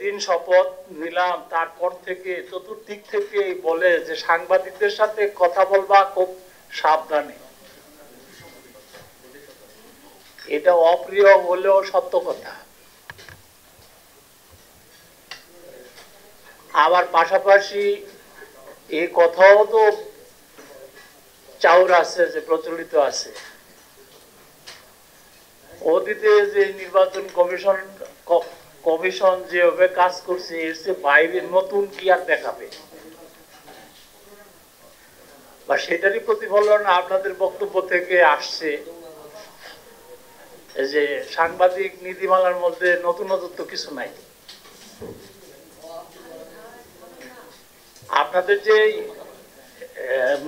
যেদিন শপথ নিলাম তারপর থেকে চতুর্দিক থেকে বলে যে সাংবাদিকদের সাথে কথা বলবা খুব সাবধানে। এটা অপ্রিয় হলেও সত্য কথা। আবার পাশাপাশি এই কথাও তো চাউর আছে, যে প্রচলিত আছে, অতীতে যে নির্বাচন কমিশন যেভাবে কাজ করছে এর চেয়ে বাইরে নতুন কি আর দেখাবে, বা সেটারই প্রতিফলন আপনাদের বক্তব্য থেকে আসছে যে সাংবাদিক নীতিমালার মধ্যে নতুনত্ব কিছু নাই। আপনাদের যে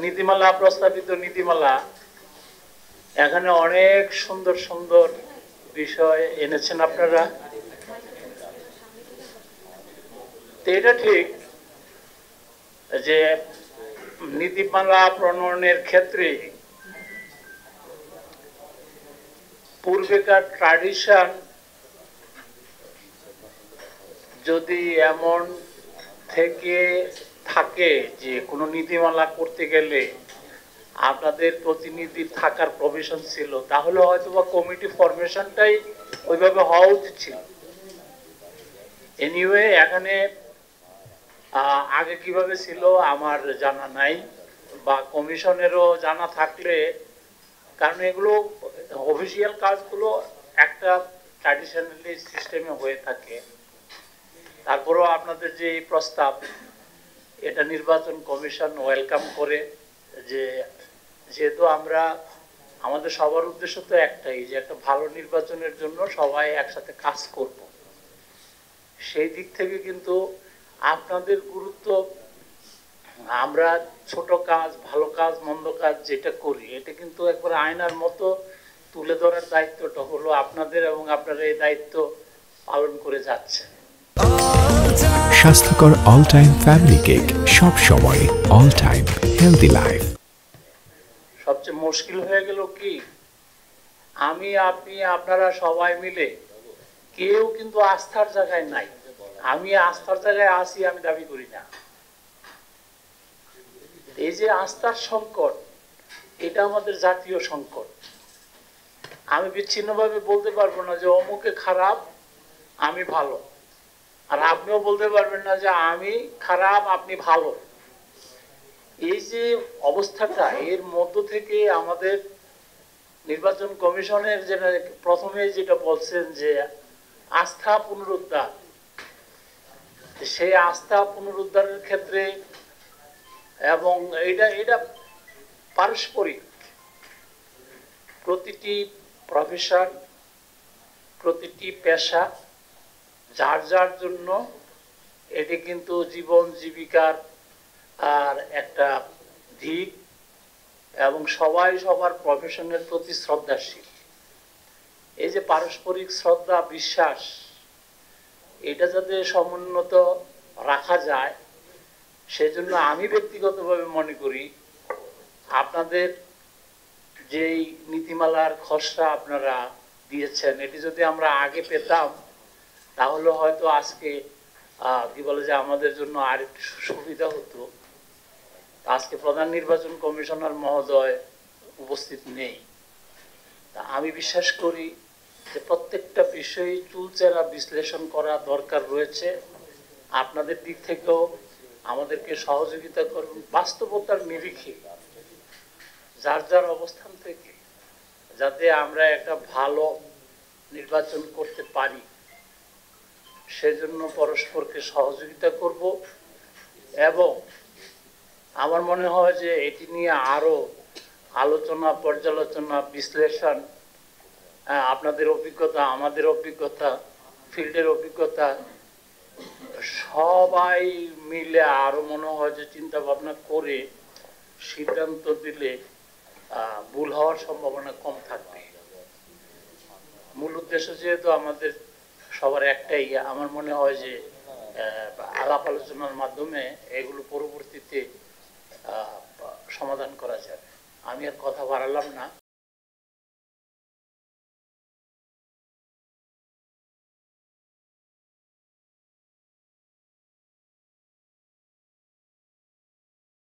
নীতিমালা, প্রস্তাবিত নীতিমালা, এখানে অনেক সুন্দর সুন্দর বিষয় এনেছেন আপনারা। এটা ঠিক যে নীতিমালা প্রণয়নের ক্ষেত্রে পূর্বেকার ট্র্যাডিশন যদি এমন থেকে থাকে যে কোনো নীতিমালা করতে গেলে আপনাদের প্রতিনিধি থাকার প্রভিশন ছিল, তাহলে হয়তো বা কমিটি ফরমেশনটাই ওইভাবে হওয়া উচিত ছিল। এনিওয়ে এখানে আগে কিভাবে ছিল আমার জানা নাই, বা কমিশনেরও জানা থাকলে, কারণ এগুলো অফিসিয়াল কাজগুলো একটা ট্র্যাডিশনালি সিস্টেমে হয়ে থাকে। তারপরেও আপনাদের যে এই প্রস্তাব, এটা নির্বাচন কমিশন ওয়েলকাম করে, যে যেহেতু আমরা, আমাদের সবার উদ্দেশ্য তো একটাই, যে একটা ভালো নির্বাচনের জন্য সবাই একসাথে কাজ করব। সেই দিক থেকে কিন্তু আপনাদের গুরুত্ব, আমরা ছোট কাজ, ভালো কাজ, মন্দ কাজ যেটা করি, এটা কিন্তু একবার আয়নার মতো তুলে ধরার দায়িত্বটা হলো আপনাদের, এবং আপনারা এই দায়িত্ব পালন করে যাচ্ছেন। স্বাস্থ্যকর অল টাইম ফ্যামিলি কেক, সব সময় অল টাইম হেলদি লাইফ। সবচেয়ে মুশকিল হয়ে গেল কি, আমি, আপনি, আপনারা সবাই মিলে কেউ কিন্তু আস্থার জায়গায় নাই। আমি আস্থার জায়গায় আছি আমি দাবি করি না। এই যে আস্থার সংকট, এটা আমাদের জাতীয় সংকট। আমি বিচ্ছিন্নভাবে বলতে পারবো না যে অমুকে খারাপ আমি ভালো, আর আপনিও বলতে পারবেন না যে আমি খারাপ আপনি ভালো। এই যে অবস্থাটা, এর মধ্য থেকে আমাদের নির্বাচন কমিশনের যেটা প্রথমে যেটা বলছেন যে আস্থা পুনরুদ্ধার, সেই আস্থা পুনরুদ্ধারের ক্ষেত্রে, এবং এটা পারস্পরিক, প্রতিটি প্রফেশন, প্রতিটি পেশা যার যার জন্য এটি কিন্তু জীবন জীবিকার আর একটা দিক, এবং সবাই সবার প্রফেশনের প্রতি শ্রদ্ধাশীল। এই যে পারস্পরিক শ্রদ্ধা, বিশ্বাস, এটা যাতে সমুন্নত রাখা যায়, সেজন্য আমি ব্যক্তিগতভাবে মনে করি আপনাদের যেই নীতিমালার খসড়া আপনারা দিয়েছেন, এটি যদি আমরা আগে পেতাম তাহলে হয়তো আজকে কি বলে যে আমাদের জন্য আরেকটু সুবিধা হতো। আজকে প্রধান নির্বাচন কমিশনার মহোদয় উপস্থিত নেই। তা আমি বিশ্বাস করি যে প্রত্যেকটা বিষয় চুলচেরা বিশ্লেষণ করা দরকার রয়েছে। আপনাদের দিক থেকেও আমাদেরকে সহযোগিতা করুন, বাস্তবতার নিরিখে যার যার অবস্থান থেকে, যাতে আমরা একটা ভালো নির্বাচন করতে পারি, সেজন্য পরস্পরকে সহযোগিতা করব। এবং আমার মনে হয় যে এটি নিয়ে আরো আলোচনা, পর্যালোচনা, বিশ্লেষণ, আপনাদের অভিজ্ঞতা, আমাদের অভিজ্ঞতা, ফিল্ডের অভিজ্ঞতা, সবাই মিলে আরো মনে হয় যে চিন্তা ভাবনা করে সিদ্ধান্ত দিলে ভুল হওয়ার সম্ভাবনা কম থাকবে। মূল উদ্দেশ্য যেহেতু আমাদের সবার একটাই, আমার মনে হয় যে আলাপ আলোচনার মাধ্যমে এগুলো পরবর্তীতে সমাধান করা যাবে। আমি আর কথা বাড়ালাম না।